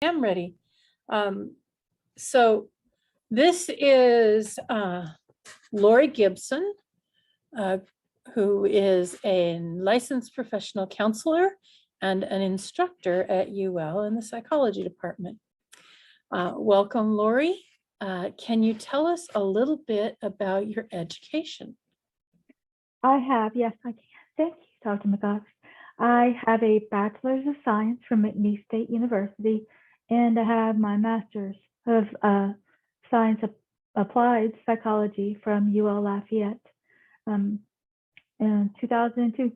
am ready. So this is Lori Gibson, who is a licensed professional counselor and an instructor at UL in the psychology department. Welcome, Lori. Can you tell us a little bit about your education? I have, yes, I can. Thank you, Dr. McGough. I have a Bachelor's of Science from McNeese State University, and I have my Master's of Science Applied Psychology from UL Lafayette. In 2002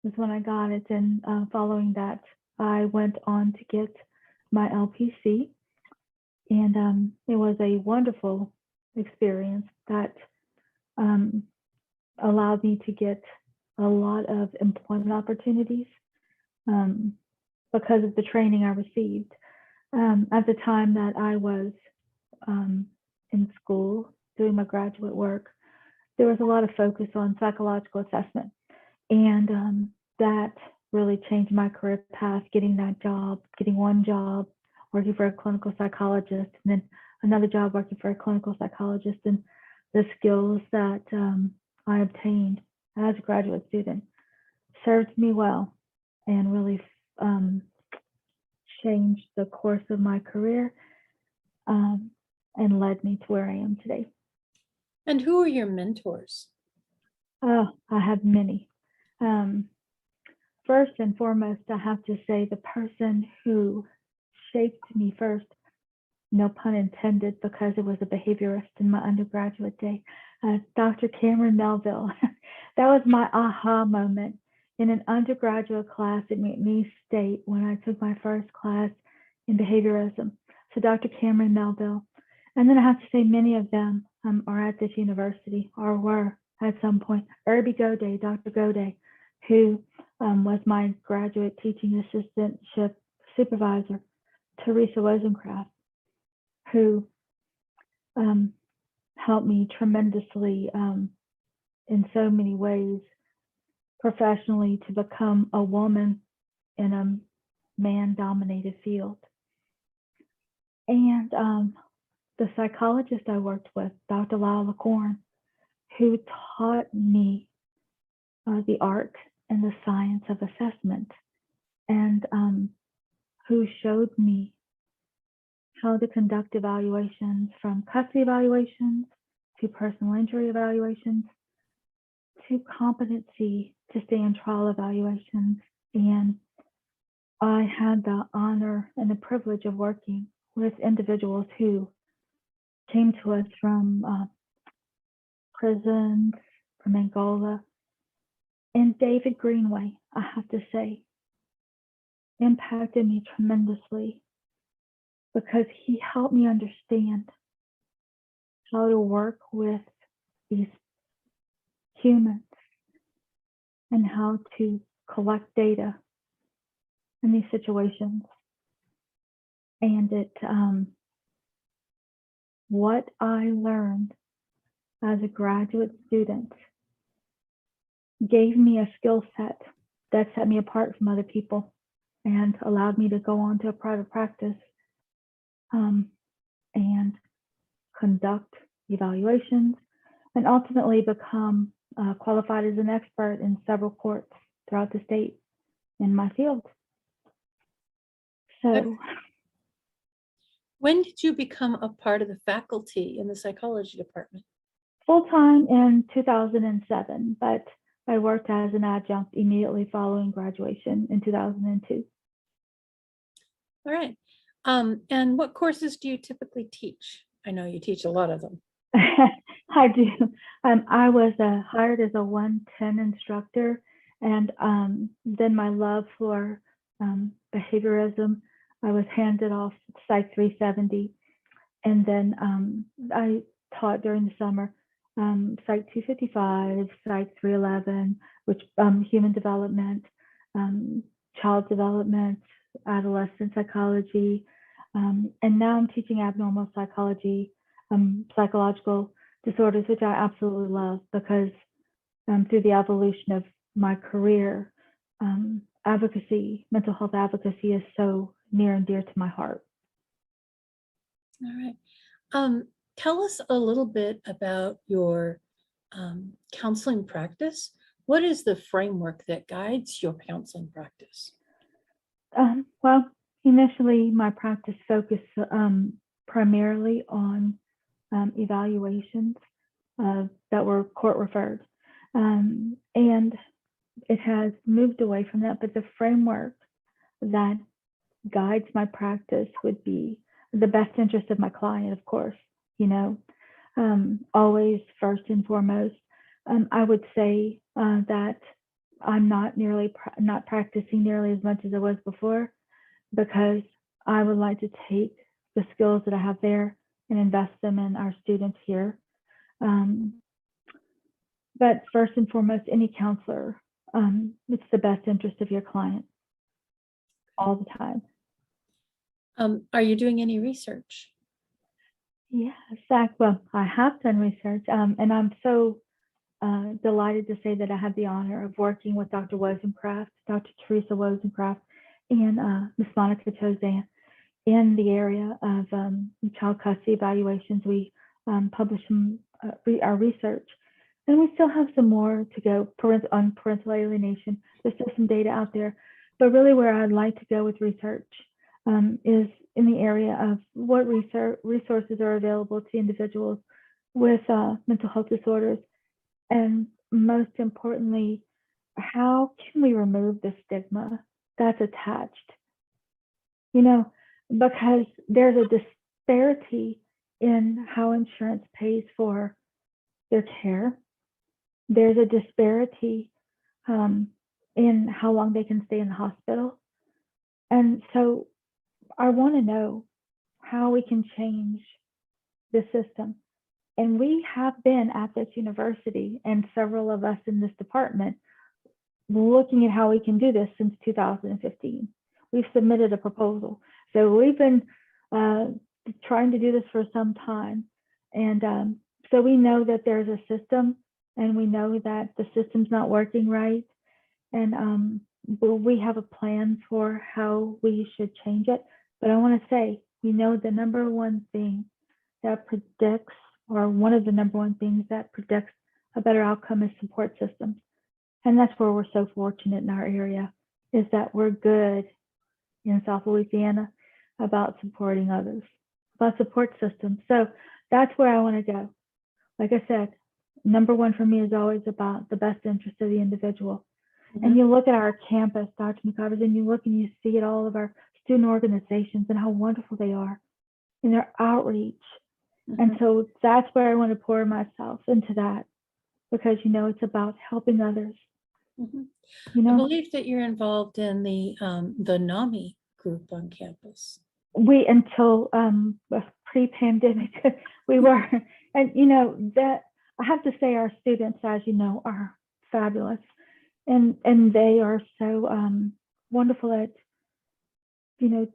is when I got it, and following that, I went on to get my LPC, and it was a wonderful experience that allowed me to get a lot of employment opportunities because of the training I received. At the time that I was in school doing my graduate work, there was a lot of focus on psychological assessment, and that really changed my career path, getting that job, getting one job working for a clinical psychologist, and then another job working for a clinical psychologist, and the skills that I obtained as a graduate student served me well and really changed the course of my career and led me to where I am today. And who are your mentors? I have many. First and foremost, I have to say the person who shaped me first, no pun intended, because it was a behaviorist in my undergraduate day, Dr. Cameron Melville. That was my aha moment in an undergraduate class at McNeese State when I took my first class in behaviorism. So Dr. Cameron Melville. And then I have to say many of them are at this university or were at some point. Irby Goday, Dr. Goday, who was my graduate teaching assistantship supervisor. Teresa Rosencraft, who helped me tremendously in so many ways professionally to become a woman in a man-dominated field. And the psychologist I worked with, Dr. Lila Corn, who taught me the art and the science of assessment, and who showed me how to conduct evaluations, from custody evaluations to personal injury evaluations to competency to stand trial evaluations. And I had the honor and the privilege of working with individuals who came to us from prisons, from Angola. And David Greenway, I have to say, impacted me tremendously because he helped me understand how to work with these humans and how to collect data in these situations. And what I learned as a graduate student gave me a skill set that set me apart from other people and allowed me to go on to a private practice and conduct evaluations and ultimately become qualified as an expert in several courts throughout the state in my field. So, when did you become a part of the faculty in the psychology department? Full-time in 2007, but I worked as an adjunct immediately following graduation in 2002. All right. And what courses do you typically teach? I know you teach a lot of them. I do. I was hired as a 110 instructor, and then my love for behaviorism, I was handed off Psych 370, and then I taught during the summer Psych 255, Psych 311, which human development, child development, adolescent psychology, and now I'm teaching abnormal psychology, psychological disorders, which I absolutely love because through the evolution of my career, advocacy, mental health advocacy is so near and dear to my heart. All right. Tell us a little bit about your counseling practice. What is the framework that guides your counseling practice? Well, initially my practice focused primarily on evaluations that were court referred. And it has moved away from that, but the framework that guides my practice would be the best interest of my client, of course, always first and foremost. I would say that I'm not practicing nearly as much as I was before, because I would like to take the skills that I have there and invest them in our students here. But first and foremost, any counselor, it's the best interest of your client all the time. Are you doing any research? Yes, Zach. Well, I have done research, and I'm so delighted to say that I had the honor of working with Dr. Wozencraft, Dr. Teresa Wozencraft, and Ms. Monica Tozan in the area of child custody evaluations. We published our research, and we still have some more to go on parental alienation. There's still some data out there, but really where I'd like to go with research is in the area of what resources are available to individuals with mental health disorders, and most importantly, how can we remove the stigma that's attached? Because there's a disparity in how insurance pays for their care. There's a disparity in how long they can stay in the hospital. And so I want to know how we can change the system. And we have been at this university, and several of us in this department, looking at how we can do this since 2015. We've submitted a proposal. So we've been trying to do this for some time. And so we know that there's a system, and we know that the system's not working right. And we have a plan for how we should change it. But I want to say, we know the number one thing that predicts, or one of the number one things that predicts a better outcome, is support systems. And that's where we're so fortunate in our area, is that we're good in South Louisiana about supporting others, about support systems. So that's where I want to go. Like I said, number one for me is always about the best interest of the individual. Mm-hmm. And you look at our campus, Dr. McIvers, and you look and you see at all of our student organizations and how wonderful they are in their outreach. Mm-hmm. And so that's where I want to pour myself into that, because, it's about helping others. Mm-hmm. I believe that you're involved in the NAMI group on campus. We, until pre-pandemic, we were, and that I have to say, our students, as you know, are fabulous, and they are so wonderful at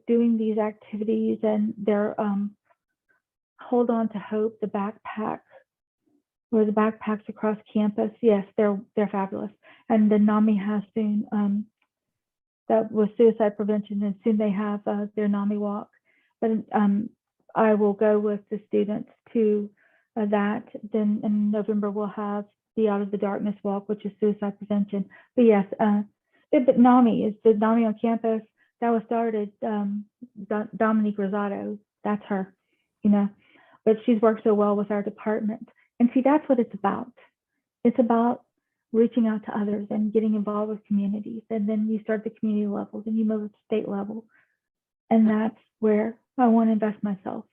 doing these activities, and their Hold On to Hope, the backpack, or the backpacks across campus. Yes, they're fabulous. And the NAMI has soon, that was suicide prevention, and soon they have their NAMI walk. But I will go with the students to that. Then in November we'll have the Out of the Darkness walk, which is suicide prevention. But yes, but NAMI is the NAMI on campus that was started. Dominique Rosado, that's her, but she's worked so well with our department. And see, that's what it's about. It's about reaching out to others and getting involved with communities. And then you start the community level, then you move to state level. And that's where I want to invest myself,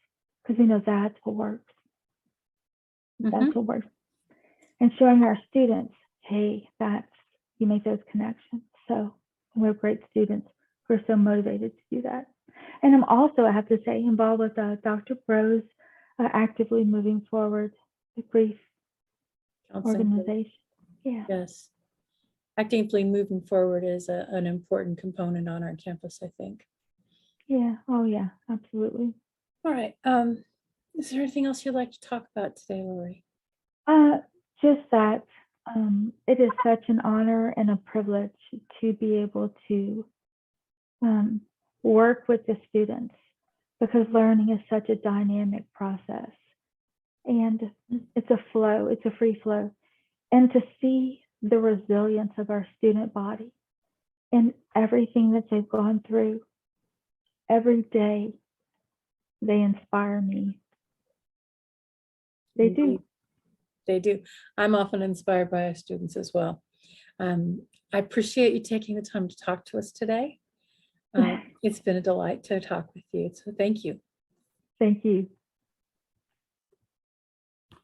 because we know that's what works. Mm-hmm. That's what works. And showing our students, hey, you make those connections. So we have great students who are so motivated to do that. And I'm also, I have to say, involved with Dr. Bros, actively moving forward the grief organization. Yeah. Yes. Actively moving forward is an important component on our campus, I think. Yeah. Oh, yeah, absolutely. All right. Is there anything else you'd like to talk about today, Lori? Just that it is such an honor and a privilege to be able to work with the students, because learning is such a dynamic process. And it's a flow, it's a free flow. And to see the resilience of our student body and everything that they've gone through every day, they inspire me. They do. They do. I'm often inspired by our students as well. I appreciate you taking the time to talk to us today. It's been a delight to talk with you. So thank you. Thank you.